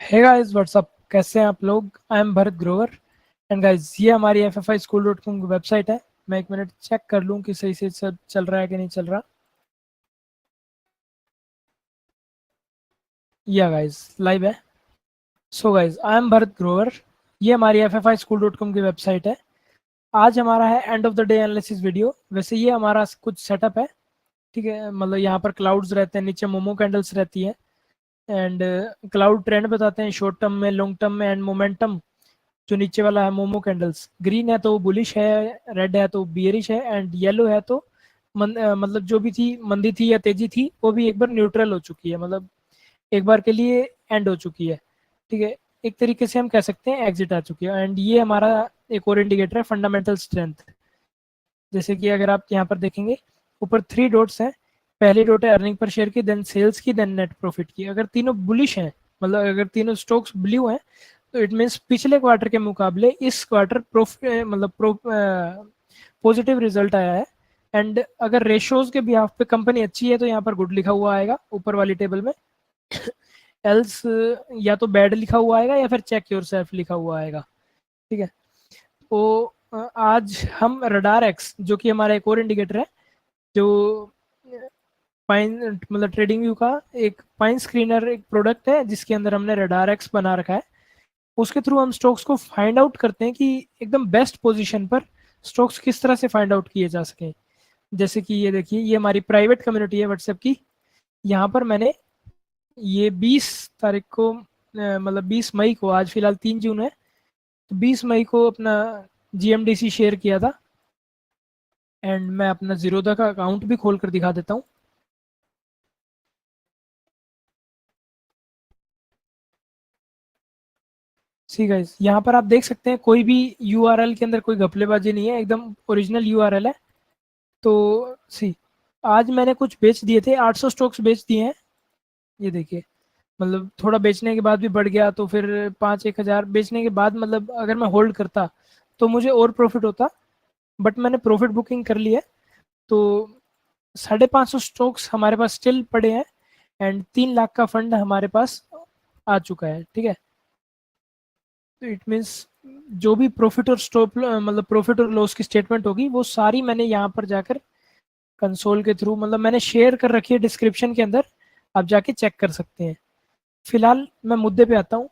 Hey guys what's up, कैसे हैं आप लोग। I am Bharat Grover and guys ये हमारी FFI school.com की वेबसाइट है। मैं एक मिनट चेक कर लूँ कि सही से सब चल रहा है कि नहीं चल रहा। या गाइस लाइव है। So guys I am Bharat Grover. ये हमारी FFI school.com की वेबसाइट है। आज हमारा है end of the day analysis video. वैसे ये हमारा कुछ सेटअप है, ठीक है। मतलब यहाँ पर क्लाउड्स रहते हैं, नीचे मोमो कैंडल्स रहती है एंड क्लाउड ट्रेंड बताते हैं शॉर्ट टर्म में, लॉन्ग टर्म में एंड मोमेंटम। जो नीचे वाला है मोमो कैंडल्स, ग्रीन है तो बुलिश है, रेड है तो बियरिश है एंड येलो है तो मतलब जो भी थी मंदी थी या तेजी थी वो भी एक बार न्यूट्रल हो चुकी है, मतलब एक बार के लिए एंड हो चुकी है, ठीक है। एक तरीके से हम कह सकते हैं एग्जिट आ चुकी है। एंड ये हमारा एक और इंडिकेटर है फंडामेंटल स्ट्रेंथ। जैसे कि अगर आप यहाँ पर देखेंगे, ऊपर 3 डॉट्स हैं। पहली डॉट है अर्निंग पर शेयर की, देन सेल्स की, देन नेट प्रॉफिट की। अगर तीनों बुलिश हैं, मतलब अगर तीनों स्टॉक्स ब्लू हैं, तो इट मीन्स पिछले क्वार्टर के मुकाबले इस क्वार्टर पॉजिटिव रिजल्ट आया है। एंड अगर रेशियोज के बिहाफ पे कंपनी अच्छी है तो यहाँ पर गुड लिखा हुआ आएगा ऊपर वाली टेबल में। एल्स या तो बैड लिखा हुआ आएगा या फिर चेक योर सेल्फ लिखा हुआ आएगा, ठीक है। तो आज हम रडार एक्स, जो कि हमारा एक और इंडिकेटर है, जो पाइन मतलब ट्रेडिंग व्यू का एक पाइन स्क्रीनर एक प्रोडक्ट है जिसके अंदर हमने रडार एक्स बना रखा है। उसके थ्रू हम स्टॉक्स को फाइंड आउट करते हैं कि एकदम बेस्ट पोजीशन पर स्टॉक्स किस तरह से फाइंड आउट किए जा सके। जैसे कि ये देखिए, ये हमारी प्राइवेट कम्युनिटी है व्हाट्सएप की। यहाँ पर मैंने ये 20 तारीख को मतलब 20 मई को, आज फिलहाल 3 जून है, तो 20 मई को अपना GMDC शेयर किया था। एंड मैं अपना जीरोधा का अकाउंट भी खोल कर दिखा देता हूँ। सी गाइस, यहाँ पर आप देख सकते हैं कोई भी URL के अंदर कोई घपलेबाजी नहीं है, एकदम ओरिजिनल URL है। तो सी, आज मैंने कुछ बेच दिए थे, 800 स्टॉक्स बेच दिए हैं। ये देखिए, मतलब थोड़ा बेचने के बाद भी बढ़ गया तो फिर 5-1 हज़ार बेचने के बाद, मतलब अगर मैं होल्ड करता तो मुझे और प्रॉफिट होता। बट मैंने प्रॉफिट बुकिंग कर ली है। तो 550 स्टॉक्स हमारे पास स्टिल पड़े हैं एंड 3 लाख का फंड हमारे पास आ चुका है, ठीक है। तो इट मीन्स जो भी प्रॉफिट और स्टॉप मतलब प्रॉफिट और लॉस की स्टेटमेंट होगी वो सारी मैंने यहाँ पर जाकर कंसोल के थ्रू, मतलब मैंने शेयर कर रखी है डिस्क्रिप्शन के अंदर, आप जाके चेक कर सकते हैं। फिलहाल मैं मुद्दे पे आता हूँ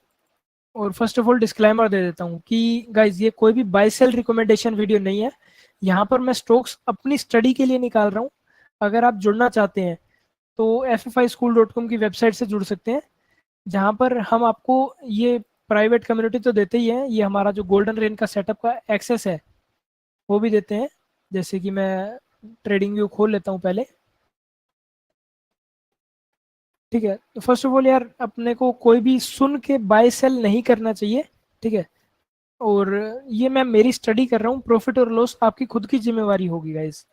और फर्स्ट ऑफ ऑल डिस्क्लेमर दे देता हूँ कि गाइज ये कोई भी बाय सेल रिकमेंडेशन वीडियो नहीं है। यहाँ पर मैं स्टॉक्स अपनी स्टडी के लिए निकाल रहा हूँ। अगर आप जुड़ना चाहते हैं तो FFIschool.com की वेबसाइट से जुड़ सकते हैं, जहाँ पर हम आपको ये प्राइवेट कम्युनिटी तो देते ही हैं, ये हमारा जो गोल्डन रेन का सेटअप का एक्सेस है वो भी देते हैं। जैसे कि मैं ट्रेडिंग व्यू खोल लेता हूँ पहले, ठीक है। तो फर्स्ट ऑफ ऑल यार, अपने को कोई भी सुन के बाय सेल नहीं करना चाहिए, ठीक है। और ये मैं मेरी स्टडी कर रहा हूँ, प्रॉफिट और लॉस आपकी खुद की जिम्मेवारी होगी गाइस।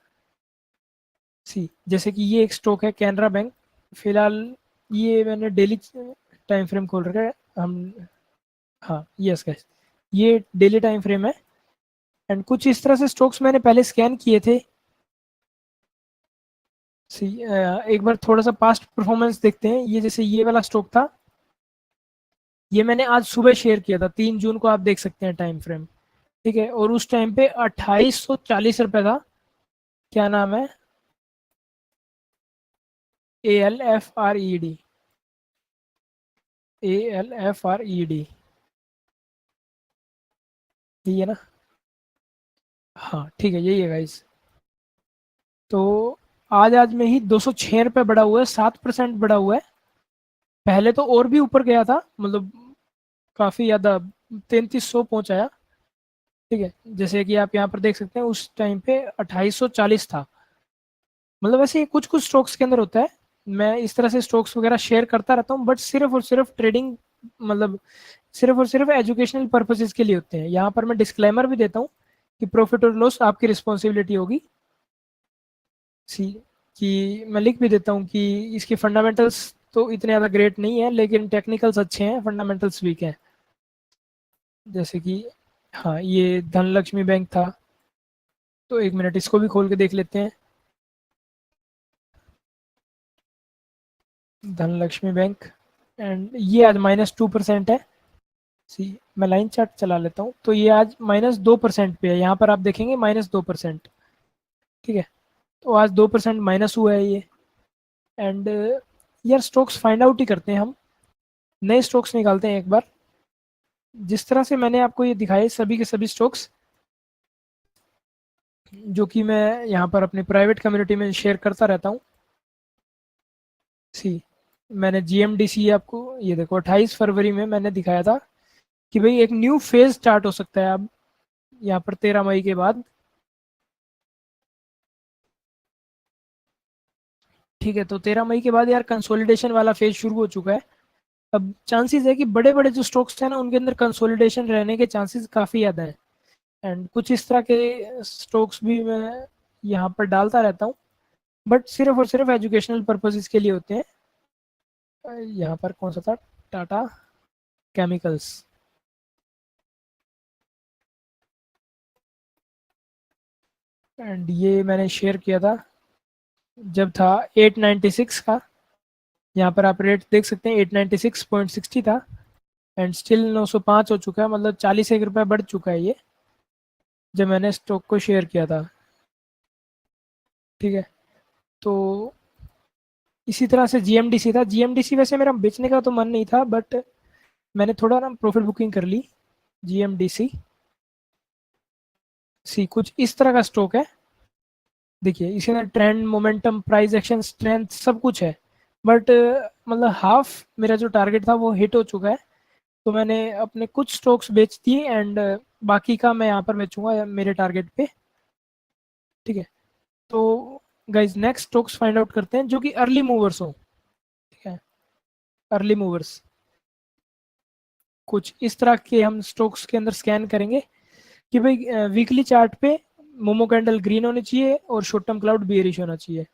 सी, जैसे कि ये एक स्टॉक है कैनरा बैंक। फिलहाल ये मैंने डेली टाइम फ्रेम खोल रखा है हम। हाँ यस गाइस, ये डेली टाइम फ्रेम है। एंड कुछ इस तरह से स्टॉक्स मैंने पहले स्कैन किए थे। सी, एक बार थोड़ा सा पास्ट परफॉर्मेंस देखते हैं। ये जैसे ये वाला स्टॉक था, ये मैंने आज सुबह शेयर किया था 3 जून को, आप देख सकते हैं टाइम फ्रेम, ठीक है। और उस टाइम पे 2840 रुपये था। क्या नाम है? ALFRED, ALFRED, यही है ना? हाँ ठीक है, यही है गाइस। तो आज में ही 206 रुपये बढ़ा हुआ है, 7% बढ़ा हुआ है। पहले तो और भी ऊपर गया था, मतलब काफी ज्यादा 3300 पहुंचाया, ठीक है। जैसे कि आप यहाँ पर देख सकते हैं उस टाइम पे 2840 था। मतलब ऐसे कुछ कुछ स्टॉक्स के अंदर होता है। मैं इस तरह से स्टॉक्स वगैरह शेयर करता रहता हूँ, बट सिर्फ और सिर्फ ट्रेडिंग, मतलब सिर्फ और सिर्फ एजुकेशनल पर्पसेस के लिए होते हैं। यहाँ पर मैं डिस्क्लेमर भी देता हूँ कि प्रॉफिट और लॉस आपकी रिस्पॉन्सिबिलिटी होगी। सी, कि मैं लिख भी देता हूँ कि इसके फंडामेंटल्स तो इतने ज़्यादा ग्रेट नहीं है, लेकिन टेक्निकल्स अच्छे हैं, फंडामेंटल्स वीक हैं। जैसे कि हाँ, ये धनलक्ष्मी बैंक था, तो एक मिनट इसको भी खोल के देख लेते हैं। धनलक्ष्मी बैंक, एंड ये आज -2% है। सी, मैं लाइन चार्ट चला लेता हूँ, तो ये आज -2% पे है। यहाँ पर आप देखेंगे -2%। ठीक है, तो आज 2% माइनस हुआ है ये। एंड यार स्टॉक्स फाइंड आउट ही करते हैं हम, नए स्टॉक्स निकालते हैं एक बार। जिस तरह से मैंने आपको ये दिखाए सभी के सभी स्टॉक्स, जो कि मैं यहाँ पर अपनी प्राइवेट कम्युनिटी में शेयर करता रहता हूँ। सी, मैंने जीएमडीसी आपको ये देखो 28 फरवरी में मैंने दिखाया था कि भाई एक न्यू फेज स्टार्ट हो सकता है अब यहाँ पर 13 मई के बाद। ठीक है, तो 13 मई के बाद यार कंसोलिडेशन वाला फेज शुरू हो चुका है। अब चांसेस है कि बड़े बड़े जो स्टॉक्स हैं ना उनके अंदर कंसोलिडेशन रहने के चांसेस काफ़ी ज़्यादा है। एंड कुछ इस तरह के स्टॉक्स भी मैं यहाँ पर डालता रहता हूँ, बट सिर्फ और सिर्फ एजुकेशनल पर्पसेस के लिए होते हैं। यहाँ पर कौन सा था, टाटा केमिकल्स। एंड ये मैंने शेयर किया था जब था 896 का। यहाँ पर आप रेट देख सकते हैं 896.60 था, एंड स्टिल 905 हो चुका है, मतलब 40 रुपये बढ़ चुका है ये जब मैंने स्टॉक को शेयर किया था। ठीक है, तो इसी तरह से जीएमडीसी था। जीएमडीसी वैसे मेरा बेचने का तो मन नहीं था, बट मैंने थोड़ा ना प्रॉफिट बुकिंग कर ली। जीएमडीसी सी कुछ इस तरह का स्टॉक है। देखिए इसी में trend, momentum, price action, strength सब कुछ है, बट मतलब हाफ मेरा जो टारगेट था वो हिट हो चुका है। तो मैंने अपने कुछ स्टॉक्स बेच दिए, एंड बाकी का मैं यहाँ पर बेचूंगा मेरे टारगेट पे। ठीक है, तो guys next stocks find out करते हैं जो कि अर्ली मूवर्स हो। ठीक है, अर्ली मूवर्स कुछ इस तरह के हम स्टॉक्स के अंदर स्कैन करेंगे कि भाई वीकली चार्ट पे मोमो कैंडल ग्रीन होनी चाहिए और शॉर्ट टर्म क्लाउड बियरिश होना चाहिए।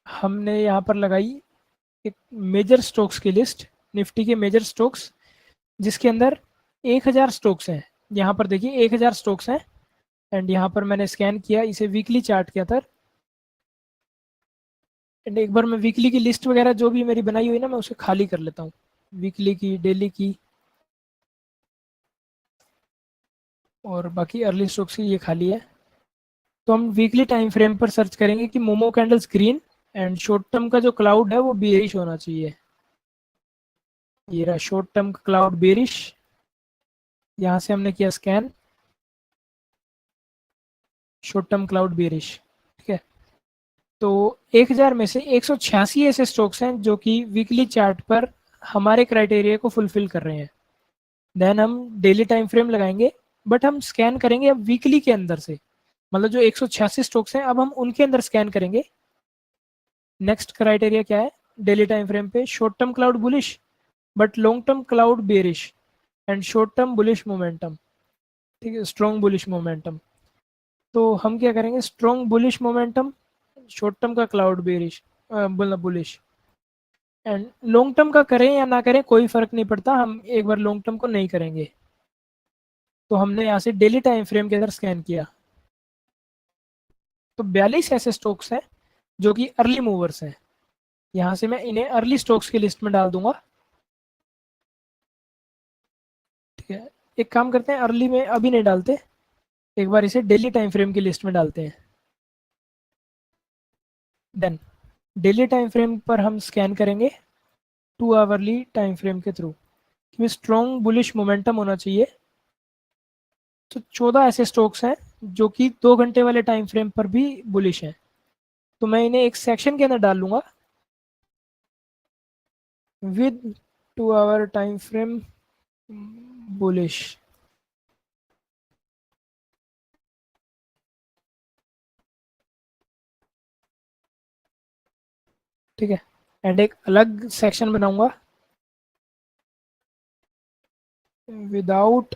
हमने यहाँ पर लगाई एक मेजर स्टॉक्स की लिस्ट, निफ्टी के मेजर स्टॉक्स, जिसके अंदर 1000 स्टॉक्स हैं। यहाँ पर देखिए 1000 स्टॉक्स हैं, एंड यहाँ पर मैंने स्कैन किया इसे वीकली चार्ट के अंदर। एंड एक बार मैं वीकली की लिस्ट वगैरह जो भी मेरी बनाई हुई ना मैं उसे खाली कर लेता हूँ, वीकली की, डेली की, और बाकी अर्ली स्टॉक्स की ये खाली है। तो हम वीकली टाइम फ्रेम पर सर्च करेंगे कि momo candles green and short term का जो क्लाउड है वो बेरिश होना चाहिए। ये रहा शॉर्ट टर्म क्लाउड बेरिश। यहाँ से हमने किया scan, short term cloud bearish. ठीक है, तो 1000 में से 186 ऐसे स्टॉक्स हैं जो कि वीकली चार्ट पर हमारे क्राइटेरिया को फुलफिल कर रहे हैं। देन हम डेली टाइम फ्रेम लगाएंगे, बट हम स्कैन करेंगे अब वीकली के अंदर से, मतलब जो 186 स्टॉक्स हैं अब हम उनके अंदर स्कैन करेंगे। नेक्स्ट क्राइटेरिया क्या है, डेली टाइम फ्रेम पे short term cloud bullish but long term cloud bearish, and short term bullish momentum. ठीक है, स्ट्रॉन्ग बुलिश मोमेंटम। तो हम क्या करेंगे, strong bullish momentum, short term का क्लाउड बेरिश मतलब बुलिश, एंड लॉन्ग टर्म का करें या ना करें कोई फर्क नहीं पड़ता, हम एक बार लॉन्ग टर्म को नहीं करेंगे। तो हमने यहाँ से डेली टाइम फ्रेम के अंदर स्कैन किया, तो 42 ऐसे स्टॉक्स हैं जो कि अर्ली मूवर्स हैं। यहाँ से मैं इन्हें अर्ली स्टॉक्स की लिस्ट में डाल दूंगा। ठीक है, एक काम करते हैं, अर्ली में अभी नहीं डालते, एक बार इसे डेली टाइम फ्रेम की लिस्ट में डालते हैं। देन डेली टाइम फ्रेम पर हम स्कैन करेंगे 2 आवरली टाइम फ्रेम के थ्रू, कि स्ट्रॉन्ग बुलिश मोमेंटम होना चाहिए। तो 14 ऐसे स्टॉक्स हैं जो कि 2 घंटे वाले टाइम फ्रेम पर भी बुलिश हैं। तो मैं इन्हें एक सेक्शन के अंदर डाल लूंगा, with 2 hour time frame bullish. ठीक है, एंड एक अलग सेक्शन बनाऊंगा without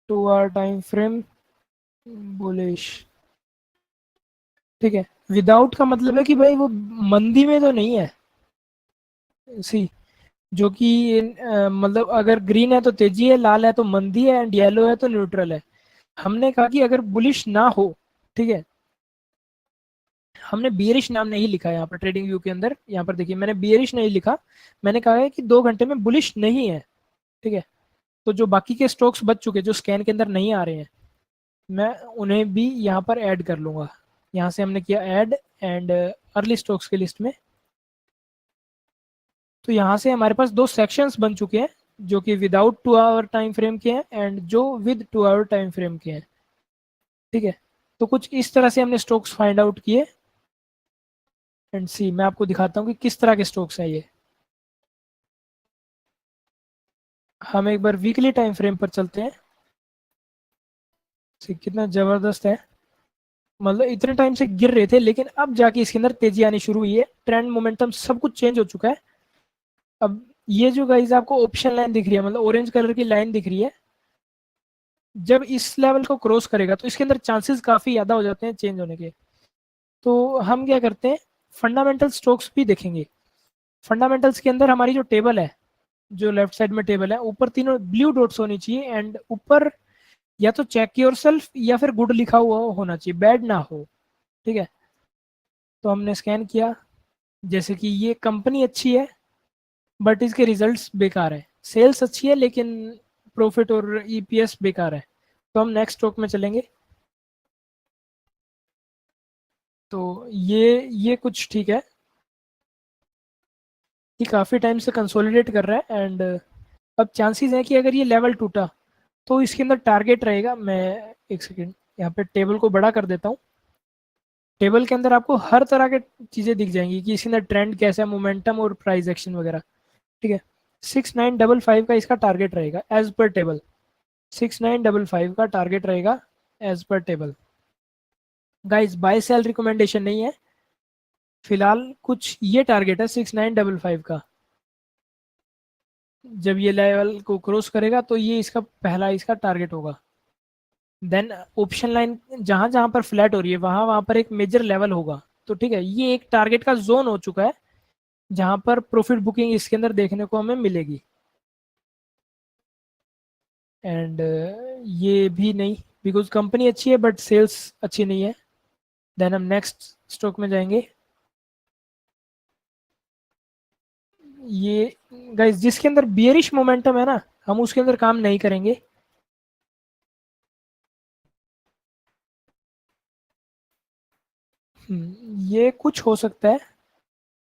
2 hour time frame bullish. ठीक है, विदाउट का मतलब है कि भाई वो मंदी में तो नहीं है। सी, जो कि मतलब अगर ग्रीन है तो तेजी है, लाल है तो मंदी है, एंड येलो है तो न्यूट्रल है। हमने कहा कि अगर बुलिश ना हो, ठीक है, हमने बियरिश नाम नहीं लिखा है यहाँ पर ट्रेडिंग व्यू के अंदर। यहाँ पर देखिए मैंने बियरिश नहीं लिखा, मैंने कहा है कि 2 घंटे में बुलिश नहीं है। ठीक है, तो जो बाकी के स्टॉक्स बच चुके जो स्कैन के अंदर नहीं आ रहे हैं, मैं उन्हें भी यहाँ पर ऐड कर लूंगा। यहाँ से हमने किया ऐड एंड अर्ली स्टॉक्स की लिस्ट में। तो यहाँ से हमारे पास 2 सेक्शंस बन चुके हैं, जो कि विदाउट 2 आवर टाइम फ्रेम के हैं एंड जो विद 2 आवर टाइम फ्रेम के हैं। ठीक है, तो कुछ इस तरह से हमने स्टॉक्स फाइंड आउट किए। एंड सी मैं आपको दिखाता हूँ कि किस तरह के स्टॉक्स हैं ये। हम एक बार वीकली टाइम फ्रेम पर चलते हैं। सी कितना जबरदस्त है, मतलब इतने टाइम से गिर रहे थे लेकिन अब जाके इसके अंदर तेजी आनी शुरू हुई है। ट्रेंड मोमेंटम सब कुछ चेंज हो चुका है। अब ये जो गाइस आपको ऑप्शन लाइन दिख रही है, मतलब ऑरेंज कलर की लाइन दिख रही है, जब इस लेवल को क्रॉस करेगा तो इसके अंदर चांसेस काफी ज्यादा हो जाते हैं चेंज होने के। तो हम क्या करते हैं, फंडामेंटल स्टॉक्स भी देखेंगे। फंडामेंटल्स के अंदर हमारी जो टेबल है, जो लेफ्ट साइड में टेबल है, ऊपर तीनों ब्लू डॉट्स होनी चाहिए एंड ऊपर या तो चेक योर सेल्फ या फिर गुड लिखा हुआ होना चाहिए, बैड ना हो। ठीक है, तो हमने स्कैन किया, जैसे कि ये कंपनी अच्छी है बट इसके रिजल्ट्स बेकार है, सेल्स अच्छी है लेकिन प्रॉफिट और ईपीएस बेकार है, तो हम नेक्स्ट स्टॉक में चलेंगे। तो ये कुछ ठीक है, ये काफ़ी टाइम से कंसोलिडेट कर रहा है एंड अब चांसेस है कि अगर ये लेवल टूटा तो इसके अंदर टारगेट रहेगा। मैं एक सेकेंड यहाँ पे टेबल को बड़ा कर देता हूँ। टेबल के अंदर आपको हर तरह के चीज़ें दिख जाएंगी कि इसके अंदर ट्रेंड कैसा है, मोमेंटम और प्राइस एक्शन वगैरह। ठीक है, 6955 का इसका टारगेट रहेगा एज पर टेबल। 6955 का टारगेट रहेगा as per table. Guys buy sell recommendation नहीं है फिलहाल, कुछ ये टारगेट है 6955 का। जब ये लेवल को क्रॉस करेगा तो ये इसका पहला इसका टारगेट होगा। देन ऑप्शन लाइन जहां जहां पर फ्लैट हो रही है वहां वहां पर एक मेजर लेवल होगा। तो ठीक है, ये एक टारगेट का जोन हो चुका है जहां पर प्रॉफिट बुकिंग इसके अंदर देखने को हमें मिलेगी। एंड ये भी नहीं, बिकॉज कंपनी अच्छी है बट सेल्स अच्छी नहीं है। देन हम नेक्स्ट स्टॉक में जाएंगे। ये गाइस जिसके अंदर बियरिश मोमेंटम है ना, हम उसके अंदर काम नहीं करेंगे। ये कुछ हो सकता है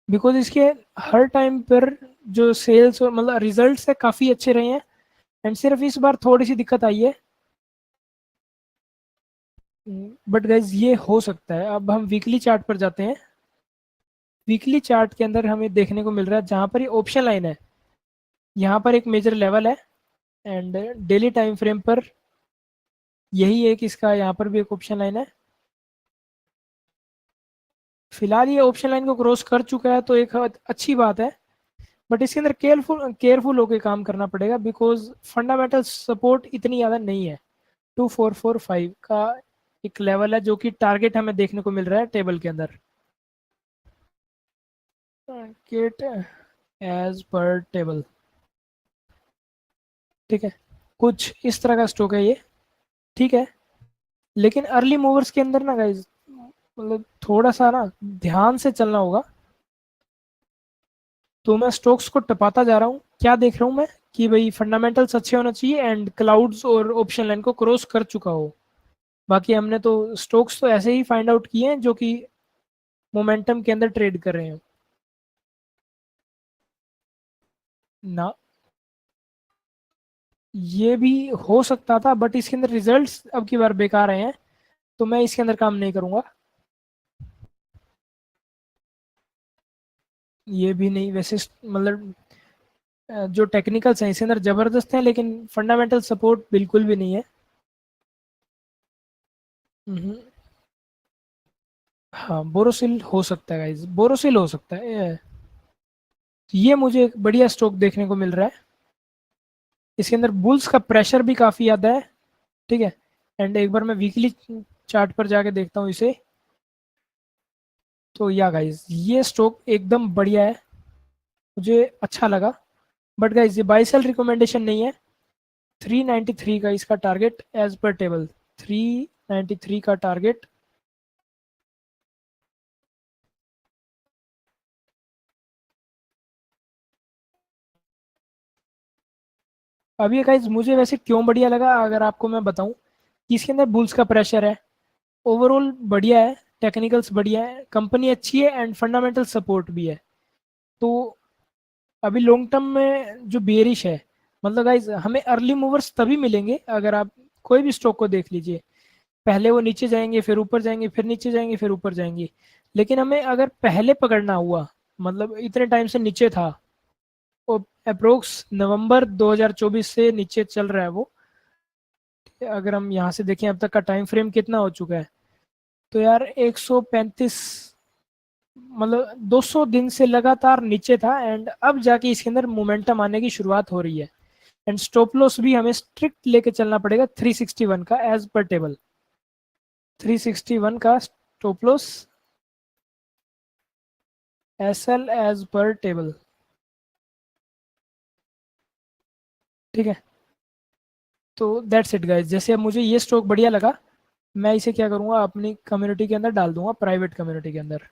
बिकॉज इसके हर टाइम पर जो सेल्स और मतलब रिजल्ट्स है काफ़ी अच्छे रहे हैं एंड सिर्फ इस बार थोड़ी सी दिक्कत आई है। बट गाइज ये हो सकता है। अब हम वीकली चार्ट पर जाते हैं। वीकली चार्ट के अंदर हमें देखने को मिल रहा है जहाँ पर ये ऑप्शन लाइन है, यहाँ पर एक मेजर लेवल है एंड डेली टाइम फ्रेम पर यही एक इसका यहाँ पर भी एक ऑप्शन लाइन है। फिलहाल ये ऑप्शन लाइन को क्रॉस कर चुका है तो एक अच्छी बात है, बट इसके अंदर केयरफुल केयरफुल होकर काम करना पड़ेगा बिकॉज फंडामेंटल सपोर्ट इतनी ज़्यादा नहीं है। 2445 का एक लेवल है जो कि टारगेट हमें देखने को मिल रहा है टेबल के अंदर। Target as per table. ठीक है, कुछ इस तरह का स्टॉक है ये। ठीक है, लेकिन अर्ली मूवर्स के अंदर ना गाइज मतलब थोड़ा सा ना ध्यान से चलना होगा। तो मैं स्टॉक्स को टपाता जा रहा हूँ, क्या देख रहा हूँ मैं कि भाई फंडामेंटल्स अच्छे होना चाहिए एंड क्लाउड्स और ऑप्शन लाइन को क्रॉस कर चुका हो। बाकी हमने तो स्टॉक्स तो ऐसे ही फाइंड आउट किए हैं जो कि मोमेंटम के अंदर ट्रेड कर रहे हैं ना। ये भी हो सकता था बट इसके अंदर रिजल्ट्स अब की बार बेकार आए हैं, तो मैं इसके अंदर काम नहीं करूंगा। ये भी नहीं वैसे मतलब जो टेक्निकल्स हैं इसके अंदर जबरदस्त है लेकिन फंडामेंटल सपोर्ट बिल्कुल भी नहीं है। हम्म, हाँ बोरोसिल हो सकता है गाइज, बोरोसिल हो सकता है ये मुझे एक बढ़िया स्टॉक देखने को मिल रहा है। इसके अंदर बुल्स का प्रेशर भी काफ़ी ज़्यादा है। ठीक है, एंड एक बार मैं वीकली चार्ट पर जाके देखता हूँ इसे। तो या गाइज ये स्टॉक एकदम बढ़िया है, मुझे अच्छा लगा। बट गाइज ये बाई सेल रिकमेंडेशन नहीं है। 393 का इसका टारगेट एज पर टेबल, 393 का टारगेट अब ये गाइज मुझे वैसे क्यों बढ़िया लगा, अगर आपको मैं बताऊं कि इसके अंदर बुल्स का प्रेशर है, ओवरऑल बढ़िया है, टेक्निकल्स बढ़िया है, कंपनी अच्छी है एंड फंडामेंटल सपोर्ट भी है। तो अभी लॉन्ग टर्म में जो बेरिश है, मतलब गाइज हमें अर्ली मूवर्स तभी मिलेंगे अगर आप कोई भी स्टॉक को देख लीजिए, पहले वो नीचे जाएंगे फिर ऊपर जाएंगे फिर नीचे जाएंगे फिर ऊपर जाएंगे। लेकिन हमें अगर पहले पकड़ना हुआ, मतलब इतने टाइम से नीचे था, वो अप्रोक्स नवंबर 2024 से नीचे चल रहा है वो। अगर हम यहाँ से देखें अब तक का टाइम फ्रेम कितना हो चुका है, तो यार 135, मतलब 200 दिन से लगातार नीचे था एंड अब जाके इसके अंदर मोमेंटम आने की शुरुआत हो रही है। एंड स्टॉप लॉस भी हमें स्ट्रिक्ट लेके चलना पड़ेगा 361 का एज पर टेबल, 361 का stop loss S L as per table. ठीक है, तो दैट्स इट गाइस। जैसे अब मुझे ये स्टॉक बढ़िया लगा, मैं इसे क्या करूंगा अपनी कम्युनिटी के अंदर डाल दूंगा, प्राइवेट कम्युनिटी के अंदर।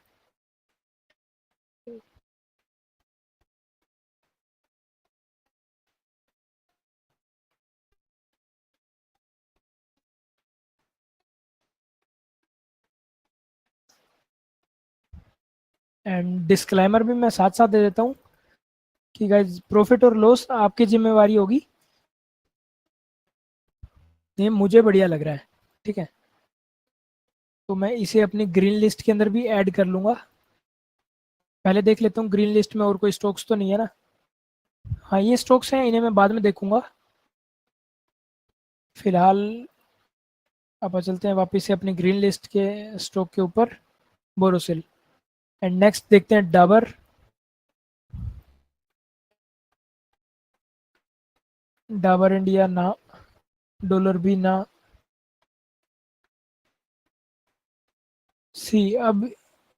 एंड डिस्क्लेमर भी मैं साथ साथ दे देता हूँ कि गाइस प्रॉफिट और लॉस आपकी जिम्मेवारी होगी, ये मुझे बढ़िया लग रहा है। ठीक है, तो मैं इसे अपनी ग्रीन लिस्ट के अंदर भी ऐड कर लूंगा। पहले देख लेता हूँ ग्रीन लिस्ट में और कोई स्टॉक्स तो नहीं है ना। हाँ ये स्टॉक्स हैं, इन्हें मैं बाद में देखूंगा। फिलहाल अब चलते हैं वापस से अपनी ग्रीन लिस्ट के स्टॉक के ऊपर, बोरोसिल। एंड नेक्स्ट देखते हैं डाबर। डाबर इंडिया ना, डॉलर भी ना। सी अब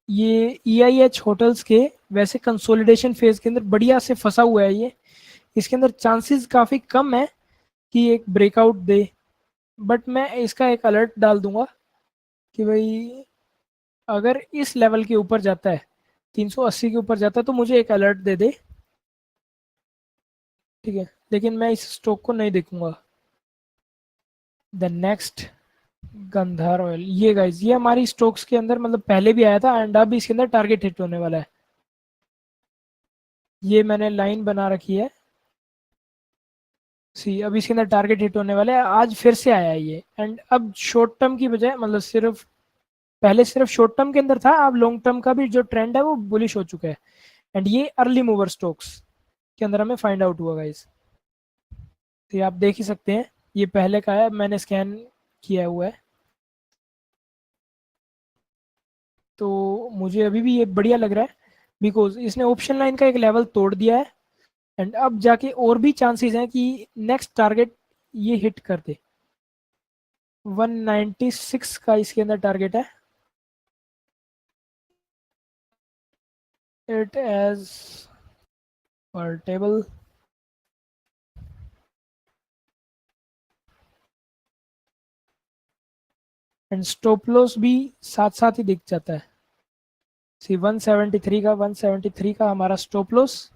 ये EIH होटल्स के वैसे कंसोलिडेशन फेज के अंदर बढ़िया से फंसा हुआ है ये, इसके अंदर चांसेस काफ़ी कम है कि एक ब्रेकआउट दे। बट मैं इसका एक अलर्ट डाल दूंगा कि भाई अगर इस लेवल के ऊपर जाता है, 380 के ऊपर जाता है, तो मुझे एक अलर्ट दे दे। ठीक है, लेकिन मैं इस स्टॉक को नहीं देखूंगा। द नेक्स्ट गंधार ऑयल, ये गाइज ये हमारी स्टॉक्स के अंदर मतलब पहले भी आया था एंड अब इसके अंदर टारगेट हिट होने वाला है। ये मैंने लाइन बना रखी है। सी अब इसके अंदर टारगेट हिट होने वाला है, आज फिर से आया है ये। एंड अब शॉर्ट टर्म की बजाय, मतलब सिर्फ पहले सिर्फ शॉर्ट टर्म के अंदर था, अब लॉन्ग टर्म का भी जो ट्रेंड है वो बुलिश हो चुका है। एंड ये अर्ली मूवर स्टॉक्स के अंदर हमें फाइंड आउट हुआ गाइज। तो ये आप देख ही सकते हैं, ये पहले का है, मैंने स्कैन किया हुआ है। तो मुझे अभी भी ये बढ़िया लग रहा है बिकॉज इसने ऑप्शन लाइन का एक लेवल तोड़ दिया है एंड अब जाके और भी चांसेस हैं कि नेक्स्ट टारगेट ये हिट कर दे। 196 का इसके अंदर टारगेट है, it as per table. And stop loss भी साथ साथ ही दिख जाता है। सी 173 का, 173 का हमारा स्टॉप लॉस।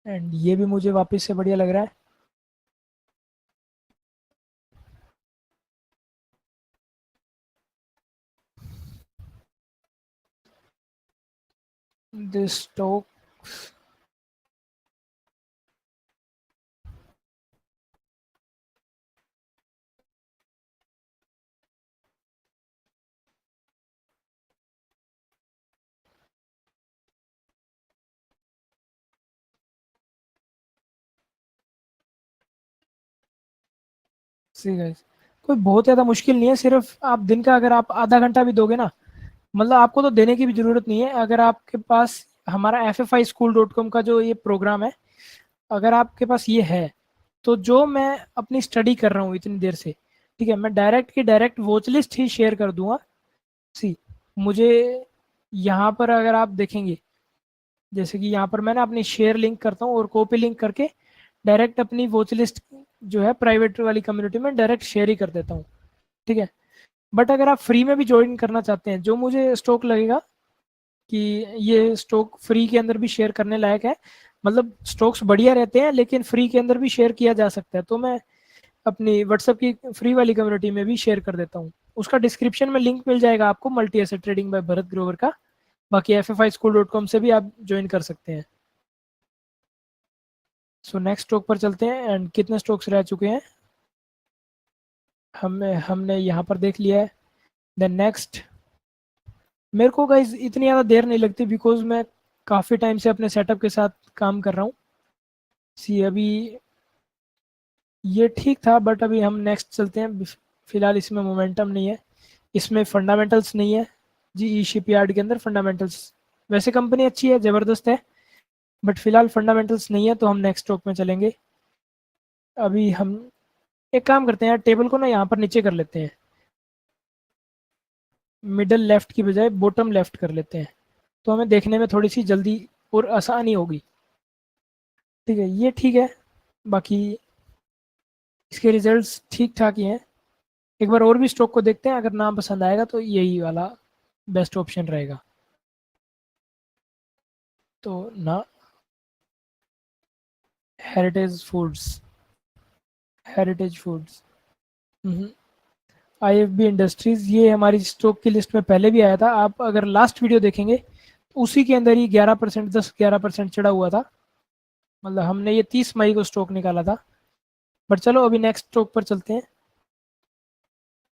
एंड ये भी मुझे वापस से बढ़िया लग रहा है। दिस स्टॉक, सी गाइस कोई बहुत ज़्यादा मुश्किल नहीं है, सिर्फ आप दिन का अगर आप आधा घंटा भी दोगे ना, मतलब आपको तो देने की भी ज़रूरत नहीं है। अगर आपके पास हमारा FFIschool.com का जो ये प्रोग्राम है, अगर आपके पास ये है, तो जो मैं अपनी स्टडी कर रहा हूँ इतनी देर से, ठीक है, मैं डायरेक्ट की डायरेक्ट वॉच लिस्ट ही शेयर कर दूंगा। सी मुझे यहाँ पर अगर आप देखेंगे, जैसे कि यहाँ पर मैं ना अपनी शेयर लिंक करता हूँ और कॉपी लिंक करके डायरेक्ट अपनी वॉच लिस्ट जो है प्राइवेट वाली कम्युनिटी में डायरेक्ट शेयर ही कर देता हूँ। ठीक है, बट अगर आप फ्री में भी ज्वाइन करना चाहते हैं, जो मुझे स्टॉक लगेगा कि ये स्टॉक फ्री के अंदर भी शेयर करने लायक है, मतलब स्टॉक्स बढ़िया रहते हैं लेकिन फ्री के अंदर भी शेयर किया जा सकता है, तो मैं अपनी व्हाट्सएप की फ्री वाली कम्युनिटी में भी शेयर कर देता हूँ। उसका डिस्क्रिप्शन में लिंक मिल जाएगा आपको, multi asset trading by Bharat Grover का। बाकी FFIschool.com से भी आप ज्वाइन कर सकते हैं। सो नेक्स्ट स्टॉक पर चलते हैं, एंड कितने स्टॉक्स रह चुके हैं हमने यहाँ पर देख लिया है। देन नेक्स्ट, मेरे को गाइज इतनी ज़्यादा देर नहीं लगती बिकॉज मैं काफ़ी टाइम से अपने सेटअप के साथ काम कर रहा हूँ। सी अभी ये ठीक था, बट अभी हम नेक्स्ट चलते हैं। फिलहाल इसमें मोमेंटम नहीं है, इसमें फंडामेंटल्स नहीं है। जी ई शिपयार्ड के अंदर फंडामेंटल्स, वैसे कंपनी अच्छी है, ज़बरदस्त है, बट फिलहाल फंडामेंटल्स नहीं है, तो हम नेक्स्ट स्टॉक में चलेंगे। अभी हम एक काम करते हैं यार, टेबल को ना यहाँ पर नीचे कर लेते हैं, मिडल लेफ्ट की बजाय बॉटम लेफ्ट कर लेते हैं, तो हमें देखने में थोड़ी सी जल्दी और आसानी होगी। ठीक है, ये ठीक है। बाकी इसके रिजल्ट्स ठीक ठाक ही हैं। एक बार और भी स्टॉक को देखते हैं, अगर नाम पसंद आएगा तो यही वाला बेस्ट ऑप्शन रहेगा। तो ना, heritage foods, heritage foods, IFB industries, ये हमारी स्टॉक की लिस्ट में पहले भी आया था। आप अगर लास्ट वीडियो देखेंगे तो उसी के अंदर ही 11%, 10-11% चढ़ा हुआ था। मतलब हमने ये 30 मई को स्टॉक निकाला था। बट चलो अभी नेक्स्ट स्टॉक पर चलते हैं,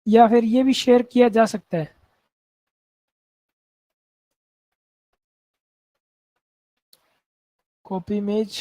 या फिर ये भी शेयर किया जा सकता है। कॉपी इमेज,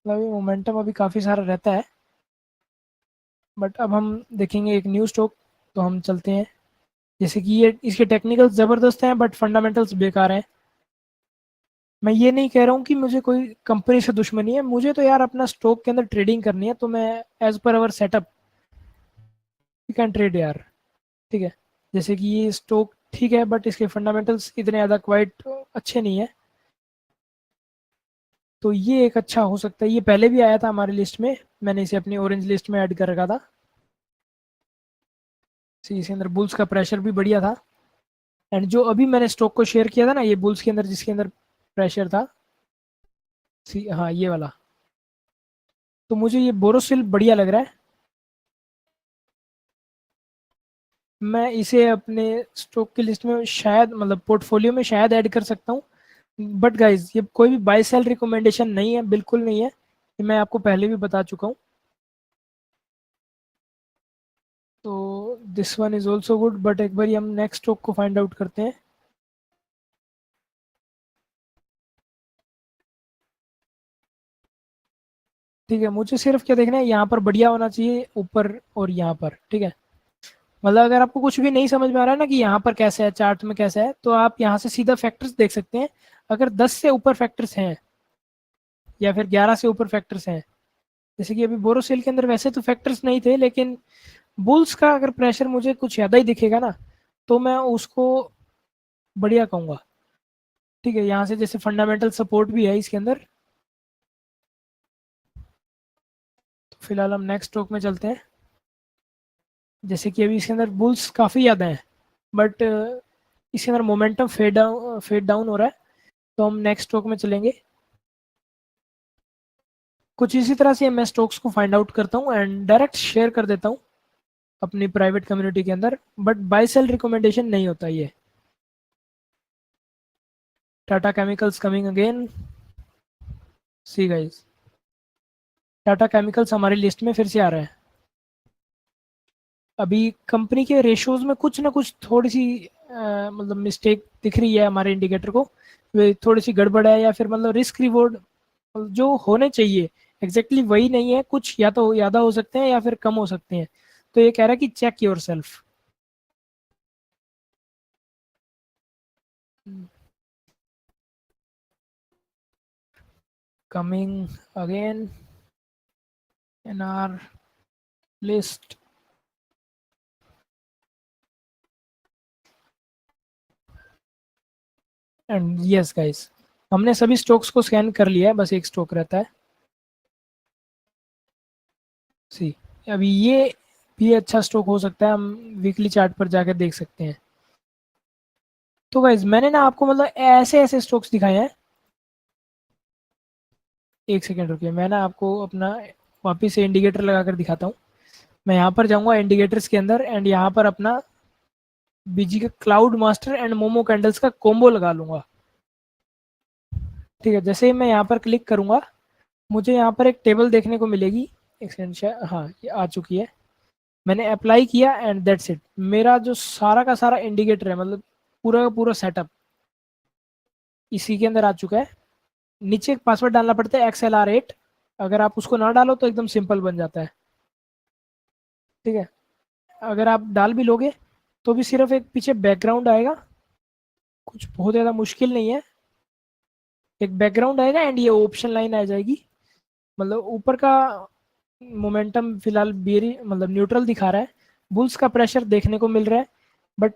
मतलब ये मोमेंटम अभी काफ़ी सारा रहता है। बट अब हम देखेंगे एक न्यू स्टॉक, तो हम चलते हैं। जैसे कि ये इसके टेक्निकल्स ज़बरदस्त हैं बट फंडामेंटल्स बेकार हैं। मैं ये नहीं कह रहा हूँ कि मुझे कोई कंपनी से दुश्मनी है, मुझे तो यार अपना स्टॉक के अंदर ट्रेडिंग करनी है, तो मैं as per our setup you can trade यार। ठीक है, जैसे कि ये स्टॉक ठीक है बट इसके फंडामेंटल्स इतने ज़्यादा क्वाइट अच्छे नहीं है, तो ये एक अच्छा हो सकता है। ये पहले भी आया था हमारी लिस्ट में, मैंने इसे अपनी ऑरेंज लिस्ट में ऐड कर रखा था। इसके अंदर बुल्स का प्रेशर भी बढ़िया था, एंड जो अभी मैंने स्टॉक को शेयर किया था ना, ये बुल्स के अंदर जिसके अंदर प्रेशर था, हाँ ये वाला, तो मुझे ये बोरोसिल बढ़िया लग रहा है। मैं इसे अपने स्टॉक की लिस्ट में शायद, मतलब पोर्टफोलियो में शायद ऐड कर सकता हूँ। बट गाइज ये कोई भी बाय सेल रिकमेंडेशन नहीं है, बिल्कुल नहीं है, ये मैं आपको पहले भी बता चुका हूँ। तो this one is also good, but एक बार हम नेक्स्ट स्टॉक को फाइंड आउट करते हैं। ठीक है, मुझे सिर्फ क्या देखना है, यहाँ पर बढ़िया होना चाहिए ऊपर और यहाँ पर। ठीक है, मतलब अगर आपको कुछ भी नहीं समझ में आ रहा है ना कि यहाँ पर कैसे है, चार्ट में कैसा है, तो आप यहाँ से सीधा फैक्टर्स देख सकते हैं। अगर 10 से ऊपर फैक्टर्स हैं या फिर 11 से ऊपर फैक्टर्स हैं, जैसे कि अभी बोरोसिल के अंदर वैसे तो फैक्टर्स नहीं थे, लेकिन बुल्स का अगर प्रेशर मुझे कुछ ज़्यादा ही दिखेगा ना, तो मैं उसको बढ़िया कहूँगा। ठीक है, यहाँ से जैसे फंडामेंटल सपोर्ट भी है इसके अंदर। तो फिलहाल हम नेक्स्ट स्टॉक में चलते हैं। जैसे कि अभी इसके अंदर बुल्स काफ़ी ज़्यादा हैं, बट इसके अंदर मोमेंटम फेड डाउन हो रहा है, तो हम नेक्स्ट स्टॉक में चलेंगे। कुछ इसी तरह से मैं स्टॉक्स को फाइंड आउट करता हूँ एंड डायरेक्ट शेयर कर देता हूँ अपनी प्राइवेट कम्युनिटी के अंदर, बट बाय सेल रिकमेंडेशन नहीं होता ये। Tata chemicals coming again. See guys, Tata chemicals हमारी लिस्ट में फिर से आ रहा है। अभी कंपनी के रेशियोज में कुछ ना कुछ थोड़ी सी मतलब मिस्टेक दिख रही है हमारे इंडिकेटर को। वे थोड़ी सी गड़बड़ है, या फिर मतलब रिस्क रिवॉर्ड जो होने चाहिए एग्जैक्टली वही नहीं है, कुछ या तो ज़्यादा हो सकते हैं या फिर कम हो सकते हैं। तो ये कह रहा है कि check yourself. Coming again in our list. And yes guys, हमने सभी स्टॉक्स को स्कैन कर लिया है, बस एक स्टॉक रहता है। सी, अभी ये भी अच्छा स्टॉक हो सकता है, हम वीकली चार्ट पर जाकर देख सकते हैं। तो गाइज मैंने ना आपको मतलब ऐसे ऐसे स्टॉक्स दिखाए हैं। एक सेकेंड रुकिए, मैं ना आपको अपना वापिस से इंडिकेटर लगा कर दिखाता हूँ। मैं यहाँ पर जाऊँगा इंडिकेटर्स के अंदर, एंड यहाँ पर अपना बीजी का cloud master and momo candles का कॉम्बो लगा लूंगा। ठीक है, जैसे ही मैं यहाँ पर क्लिक करूंगा मुझे यहाँ पर एक टेबल देखने को मिलेगी। एक सेकंड, हाँ ये आ चुकी है। मैंने अप्लाई किया एंड दैट्स इट। मेरा जो सारा का सारा इंडिकेटर है, मतलब पूरा का पूरा सेटअप इसी के अंदर आ चुका है। नीचे एक पासवर्ड डालना पड़ता है XLR8। अगर आप उसको ना डालो तो एकदम सिंपल बन जाता है। ठीक है, अगर आप डाल भी लोगे तो भी सिर्फ एक पीछे बैकग्राउंड आएगा, कुछ बहुत ज़्यादा मुश्किल नहीं है। एक बैकग्राउंड आएगा एंड ये ऑप्शन लाइन आ जाएगी। मतलब ऊपर का मोमेंटम फिलहाल बेरी मतलब न्यूट्रल दिखा रहा है। बुल्स का प्रेशर देखने को मिल रहा है, बट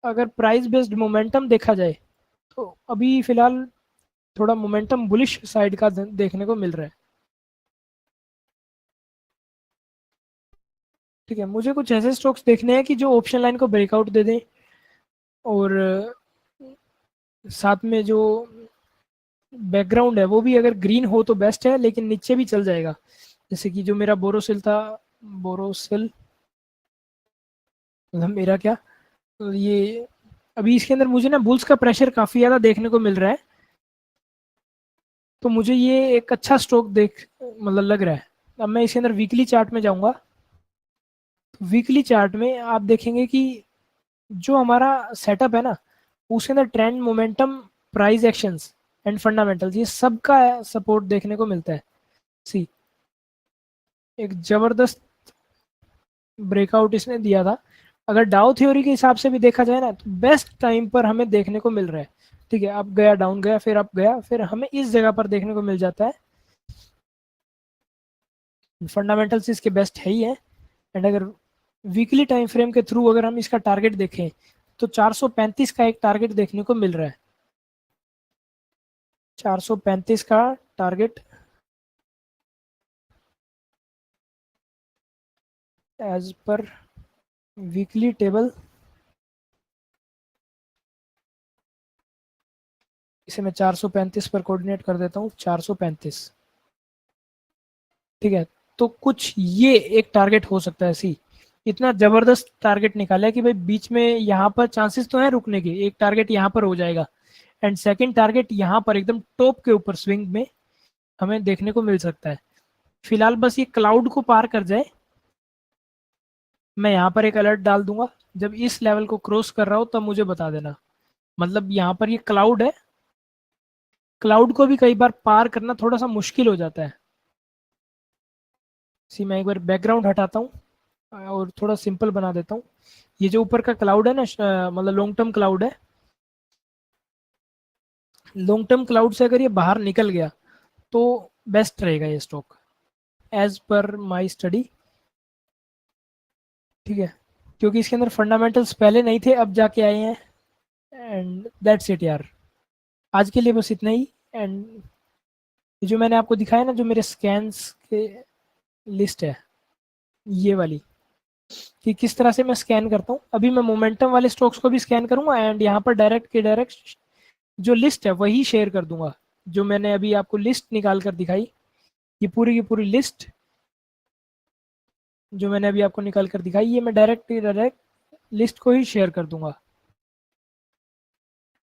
अगर प्राइस बेस्ड मोमेंटम देखा जाए तो अभी फिलहाल थोड़ा मोमेंटम बुलिश साइड का देखने को मिल रहा है। ठीक है, मुझे कुछ ऐसे स्टॉक्स देखने हैं कि जो ऑप्शन लाइन को ब्रेकआउट दे दें, और साथ में जो बैकग्राउंड है वो भी अगर ग्रीन हो तो बेस्ट है, लेकिन नीचे भी चल जाएगा। जैसे कि जो मेरा बोरोसिल था, बोरोसिल मतलब मेरा क्या, तो ये अभी इसके अंदर मुझे ना बुल्स का प्रेशर काफी ज्यादा देखने को मिल रहा है। तो मुझे ये एक अच्छा स्टॉक देख मतलब लग रहा है। अब मैं इसके अंदर वीकली चार्ट में जाऊंगा। वीकली चार्ट में आप देखेंगे कि जो हमारा सेटअप है ना, उसके अंदर trend, momentum, price actions and fundamentals, ये सब का सपोर्ट देखने को मिलता है। सी, एक जबरदस्त ब्रेकआउट इसने दिया था। अगर डाउ थ्योरी के हिसाब से भी देखा जाए ना, तो बेस्ट टाइम पर हमें देखने को मिल रहा है। ठीक है, अब गया डाउन, गया फिर अप गया, फिर हमें इस जगह पर देखने को मिल जाता है। फंडामेंटल्स इसके बेस्ट है ही है। एंड अगर वीकली टाइम फ्रेम के थ्रू अगर हम इसका टारगेट देखें तो 435 का एक टारगेट देखने को मिल रहा है। 435 का target as per weekly table. इसे मैं 435 पर कोऑर्डिनेट कर देता हूँ, 435। ठीक है, तो कुछ ये एक टारगेट हो सकता है। सी, इतना जबरदस्त टारगेट निकाला है कि भाई बीच में यहाँ पर चांसेस तो है रुकने के, एक टारगेट यहाँ पर हो जाएगा एंड सेकंड टारगेट यहाँ पर एकदम टॉप के ऊपर स्विंग में हमें देखने को मिल सकता है। फिलहाल बस ये क्लाउड को पार कर जाए, मैं यहाँ पर एक अलर्ट डाल दूंगा। जब इस लेवल को क्रॉस कर रहा हो तब मुझे बता देना। मतलब यहाँ पर ये क्लाउड है, क्लाउड को भी कई बार पार करना थोड़ा सा मुश्किल हो जाता है। सी, मैं एक बार बैकग्राउंड हटाता हूँ और थोड़ा सिंपल बना देता हूँ। ये जो ऊपर का क्लाउड है ना, मतलब लॉन्ग टर्म क्लाउड है। लॉन्ग टर्म क्लाउड से अगर ये बाहर निकल गया तो बेस्ट रहेगा ये stock as per my study. ठीक है, क्योंकि इसके अंदर फंडामेंटल्स पहले नहीं थे, अब जाके आए हैं। एंड दैट्स इट यार, आज के लिए बस इतना ही। एंड जो मैंने आपको दिखाया ना, जो मेरे स्कैन्स के लिस्ट है ये वाली, कि किस तरह से मैं स्कैन करता हूँ। अभी मैं मोमेंटम वाले स्टॉक्स को भी स्कैन करूंगा एंड यहाँ पर डायरेक्ट के डायरेक्ट जो लिस्ट है वही शेयर कर दूंगा। जो मैंने अभी आपको लिस्ट निकाल कर दिखाई, ये पूरी की पूरी लिस्ट जो मैंने अभी आपको निकाल कर दिखाई, ये मैं डायरेक्ट डायरेक्ट लिस्ट को ही शेयर कर दूंगा।